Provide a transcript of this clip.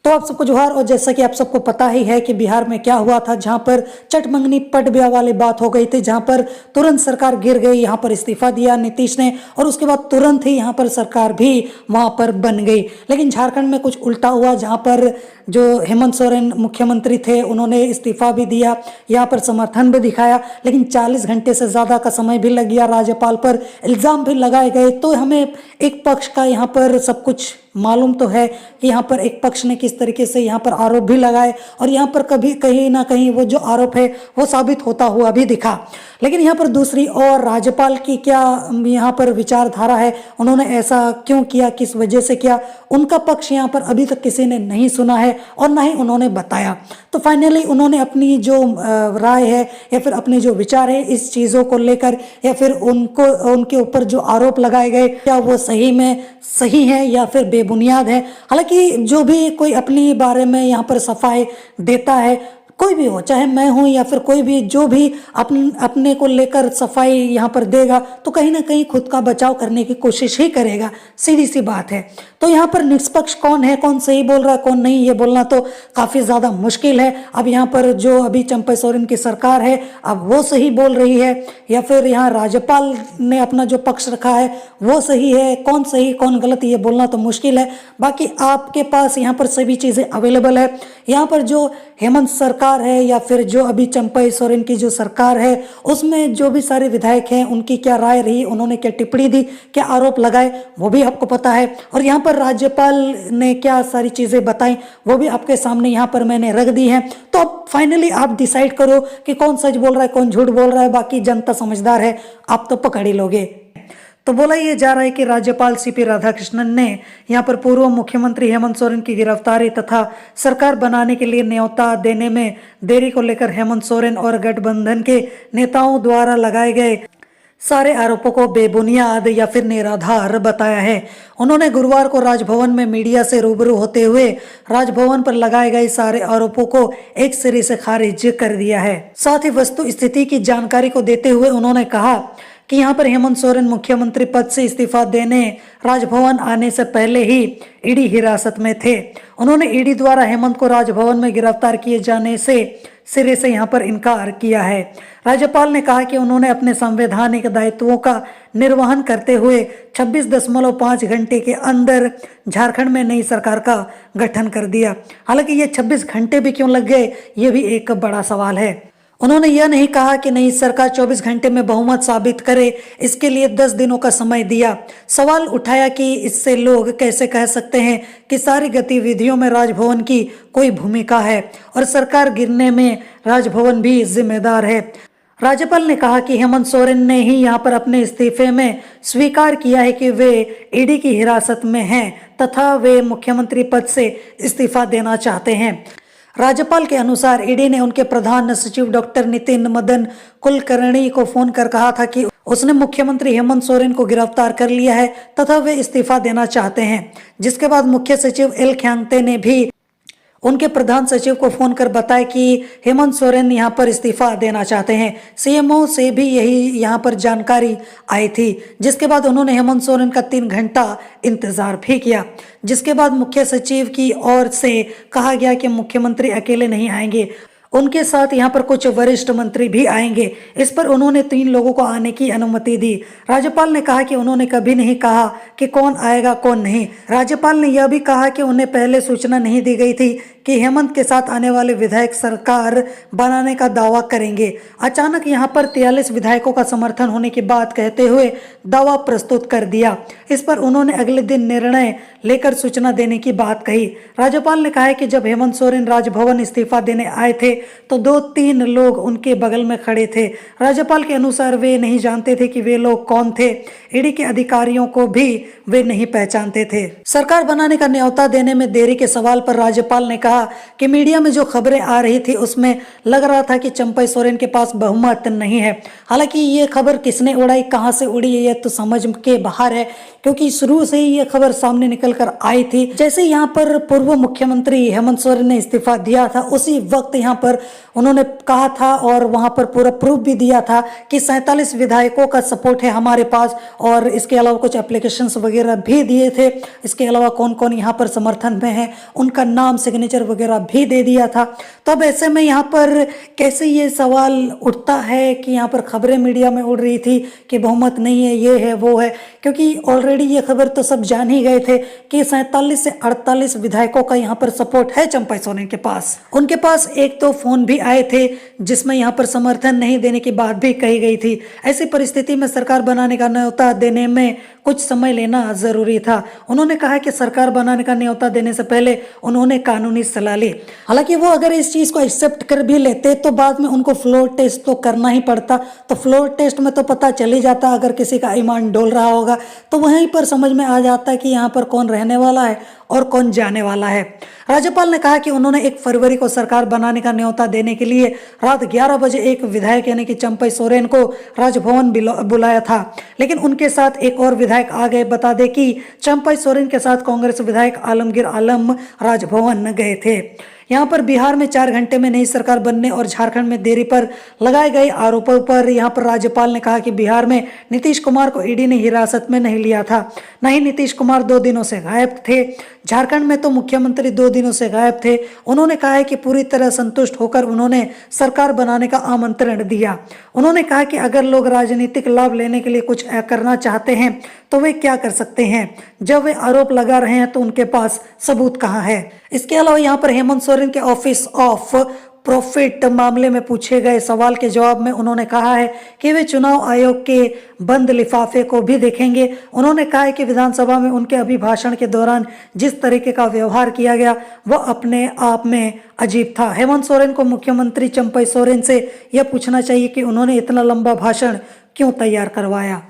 तो आप सबको जोहार। और जैसा कि आप सबको पता ही है कि बिहार में क्या हुआ था, जहां पर चटमंगनी पट ब्याह वाली बात हो गई थी, जहां पर तुरंत सरकार गिर गई, यहां पर इस्तीफा दिया नीतीश ने और उसके बाद तुरंत ही यहां पर सरकार भी वहां पर बन गई। लेकिन झारखंड में कुछ उल्टा हुआ, जहां पर जो हेमंत सोरेन मुख्यमंत्री थे उन्होंने इस्तीफा भी दिया, यहाँ पर समर्थन भी दिखाया, लेकिन 40 घंटे से ज़्यादा का समय भी लग गया, राज्यपाल पर इल्ज़ाम भी लगाए गए। तो हमें एक पक्ष का यहाँ पर सब कुछ मालूम तो है कि यहाँ पर एक पक्ष ने किस तरीके से यहाँ पर आरोप भी लगाए और यहाँ पर कभी कहीं ना कहीं वो जो आरोप है वो साबित होता हुआ भी दिखा। लेकिन यहाँ पर दूसरी और राज्यपाल की क्या यहाँ पर विचारधारा है, उन्होंने ऐसा क्यों किया, किस वजह से किया, उनका पक्ष यहाँ पर अभी तक किसी ने नहीं सुना है और ना ही उन्होंने बताया। तो फाइनली उन्होंने अपनी जो राय है या फिर अपने जो विचार है इस चीज़ों को लेकर या फिर उनके ऊपर जो आरोप लगाए गए क्या वो सही में सही है या फिर बेबुनियाद है। हालांकि जो भी कोई अपनी बारे में यहाँ पर सफाई देता है, कोई भी हो, चाहे मैं हूं या फिर कोई भी, जो भी अपने को लेकर सफाई यहाँ पर देगा तो कहीं ना कहीं खुद का बचाव करने की कोशिश ही करेगा, सीधी सी बात है। तो यहाँ पर निष्पक्ष कौन है, कौन सही बोल रहा है कौन नहीं, ये बोलना तो काफ़ी ज़्यादा मुश्किल है। अब यहाँ पर जो अभी चंपई सोरेन की सरकार है अब वो सही बोल रही है या फिर यहाँ राज्यपाल ने अपना जो पक्ष रखा है वो सही है, कौन सही कौन गलत ये बोलना तो मुश्किल है। बाकी आपके पास यहाँ पर सभी चीज़ें अवेलेबल है। यहाँ पर जो हेमंत सरकार है या फिर जो अभी चंपई सोरेन की जो सरकार है उसमें जो भी सारे विधायक हैं उनकी क्या राय रही, उन्होंने क्या टिप्पणी दी, क्या आरोप लगाए, वो भी आपको पता है। और यहाँ पर राज्यपाल ने क्या सारी चीज़ें बताई वो भी आपके सामने यहाँ पर मैंने रख दी हैं। तो अब फाइनली आप डिसाइड करो कि कौन सच बोल रहा है कौन झूठ बोल रहा है। बाकी जनता समझदार है, आप तो पकड़ ही लोगे। तो बोला ये जा रहा है कि राज्यपाल सीपी राधाकृष्णन ने यहाँ पर पूर्व मुख्यमंत्री हेमंत सोरेन की गिरफ्तारी तथा सरकार बनाने के लिए न्योता देने में देरी को लेकर हेमंत सोरेन और गठबंधन के नेताओं द्वारा लगाए गए सारे आरोपों को बेबुनियाद या फिर निराधार बताया है। उन्होंने गुरुवार को राजभवन में मीडिया से रूबरू होते हुए राजभवन पर लगाए गए सारे आरोपों को एक सिरे से खारिज कर दिया है। साथ ही वस्तु स्थिति की जानकारी को देते हुए उन्होंने कहा कि यहाँ पर हेमंत सोरेन मुख्यमंत्री पद से इस्तीफा देने राजभवन आने से पहले ही ईडी हिरासत में थे। उन्होंने ईडी द्वारा हेमंत को राजभवन में गिरफ्तार किए जाने से सिरे से यहाँ पर इनकार किया है। राज्यपाल ने कहा कि उन्होंने अपने संवैधानिक दायित्वों का निर्वहन करते हुए 26.5 घंटे के अंदर झारखंड में नई सरकार का गठन कर दिया। हालांकि ये 26 घंटे भी क्यों लग गए, ये भी एक बड़ा सवाल है। उन्होंने यह नहीं कहा कि नई सरकार 24 घंटे में बहुमत साबित करे, इसके लिए 10 दिनों का समय दिया। सवाल उठाया कि इससे लोग कैसे कह सकते हैं कि सारी गतिविधियों में राजभवन की कोई भूमिका है और सरकार गिरने में राजभवन भी जिम्मेदार है। राज्यपाल ने कहा कि हेमंत सोरेन ने ही यहाँ पर अपने इस्तीफे में स्वीकार किया है कि वे ईडी की हिरासत में हैं तथा वे मुख्यमंत्री पद से इस्तीफा देना चाहते हैं। राज्यपाल के अनुसार ईडी ने उनके प्रधान सचिव डॉक्टर नितिन मदन कुलकर्णी को फोन कर कहा था कि उसने मुख्यमंत्री हेमंत सोरेन को गिरफ्तार कर लिया है तथा वे इस्तीफा देना चाहते हैं। जिसके बाद मुख्य सचिव एल ख्यांगते ने भी उनके प्रधान सचिव को फोन कर बताया कि हेमंत सोरेन यहाँ पर इस्तीफा देना चाहते हैं। सीएमओ से भी यही यहाँ पर जानकारी आई थी। जिसके बाद उन्होंने हेमंत सोरेन का 3 घंटा इंतजार भी किया। जिसके बाद मुख्य सचिव की ओर से कहा गया कि मुख्यमंत्री अकेले नहीं आएंगे, उनके साथ यहाँ पर कुछ वरिष्ठ मंत्री भी आएंगे। इस पर उन्होंने 3 लोगों को आने की अनुमति दी। राज्यपाल ने कहा कि उन्होंने कभी नहीं कहा कि कौन आएगा कौन नहीं। राज्यपाल ने यह भी कहा कि उन्हें पहले सूचना नहीं दी गई थी कि हेमंत के साथ आने वाले विधायक सरकार बनाने का दावा करेंगे। अचानक यहाँ पर 43 विधायकों का समर्थन होने की बात कहते हुए दावा प्रस्तुत कर दिया। इस पर उन्होंने अगले दिन निर्णय लेकर सूचना देने की बात कही। राज्यपाल ने कहा कि जब हेमंत सोरेन राजभवन इस्तीफा देने आए थे तो 2-3 लोग उनके बगल में खड़े थे। राज्यपाल के अनुसार वे नहीं जानते थे कि वे लोग कौन थे। ईडी के अधिकारियों को भी वे नहीं पहचानते थे। सरकार बनाने का न्योता देने में देरी के सवाल पर राज्यपाल ने कहा कि मीडिया में जो खबरें आ रही थी उसमें लग रहा था कि चंपई सोरेन के पास बहुमत नहीं है। हालांकि ये खबर किसने उड़ाई, कहां से उड़ी है, ये तो समझ के बाहर है, क्योंकि शुरू से ही ये खबर सामने निकल कर आई थी। जैसे यहाँ पर पूर्व मुख्यमंत्री हेमंत सोरेन ने इस्तीफा दिया था उसी वक्त यहाँ पर पर उन्होंने कहा था और वहां पर पूरा प्रूफ भी दिया था कि 47 विधायकों का सपोर्ट है हमारे पास, और इसके अलावा कुछ एप्लीकेशंस वगैरह भी दिए थे। इसके अलावा कौन कौन यहाँ पर समर्थन में है उनका नाम, सिग्नेचर वगैरह भी दे दिया था। तो अब ऐसे में यहाँ पर कैसे ये सवाल उठता है कि यहाँ पर खबरें मीडिया में उड़ रही थी कि बहुमत नहीं है, ये है वो है, क्योंकि ऑलरेडी ये खबर तो सब जान ही गए थे कि 47 से 48 विधायकों का यहाँ पर सपोर्ट है चंपा सोरेन के पास। उनके पास एक तो फोन भी आए थे जिसमें यहाँ पर समर्थन नहीं देने की बात भी कही गई थी। ऐसी परिस्थिति में सरकार बनाने का न्योता देने में कुछ समय लेना जरूरी था। उन्होंने कहा कि सरकार बनाने का न्योता देने से पहले उन्होंने कानूनी सलाह ली। हालांकि वो अगर इस चीज को एक्सेप्ट कर भी लेते तो बाद में उनको फ्लोर टेस्ट तो करना ही पड़ता। तो फ्लोर टेस्ट में तो पता चल ही जाता, अगर किसी का ईमान डोल रहा होगा तो वहीं पर समझ में आ जाता है कि यहाँ पर कौन रहने वाला है और कौन जाने वाला है। राज्यपाल ने कहा कि उन्होंने 1 फरवरी को सरकार बनाने का न्योता देने के लिए रात 11 बजे एक विधायक यानी कि चंपा सोरेन को राजभवन बुलाया था, लेकिन उनके साथ एक और विधायक आ गए। बता दें कि चंपा सोरेन के साथ कांग्रेस विधायक आलमगीर आलम राजभवन गए थे। यहाँ पर बिहार में 4 घंटे में नई सरकार बनने और झारखंड में देरी पर लगाए गए आरोपों पर यहाँ पर राज्यपाल ने कहा कि बिहार में नीतीश कुमार को ईडी ने हिरासत में नहीं लिया था, न ही नीतीश कुमार 2 दिनों से गायब थे। झारखंड में तो मुख्यमंत्री 2 दिनों से गायब थे। उन्होंने कहा है कि पूरी तरह संतुष्ट होकर उन्होंने सरकार बनाने का आमंत्रण दिया। उन्होंने कहा कि अगर लोग राजनीतिक लाभ लेने के लिए कुछ करना चाहते हैं तो वे क्या कर सकते हैं, जब वे आरोप लगा रहे हैं तो उनके पास सबूत कहाँ है। इसके अलावा यहाँ पर हेमंत सोरेन के ऑफिस ऑफ प्रॉफिट मामले में पूछे गए सवाल के जवाब में उन्होंने कहा है कि वे चुनाव आयोग के बंद लिफाफे को भी देखेंगे। उन्होंने कहा है कि विधानसभा में उनके अभिभाषण के दौरान जिस तरीके का व्यवहार किया गया वह अपने आप में अजीब था। हेमंत सोरेन को मुख्यमंत्री चंपा सोरेन से यह पूछना चाहिए कि उन्होंने इतना लंबा भाषण क्यों तैयार करवाया।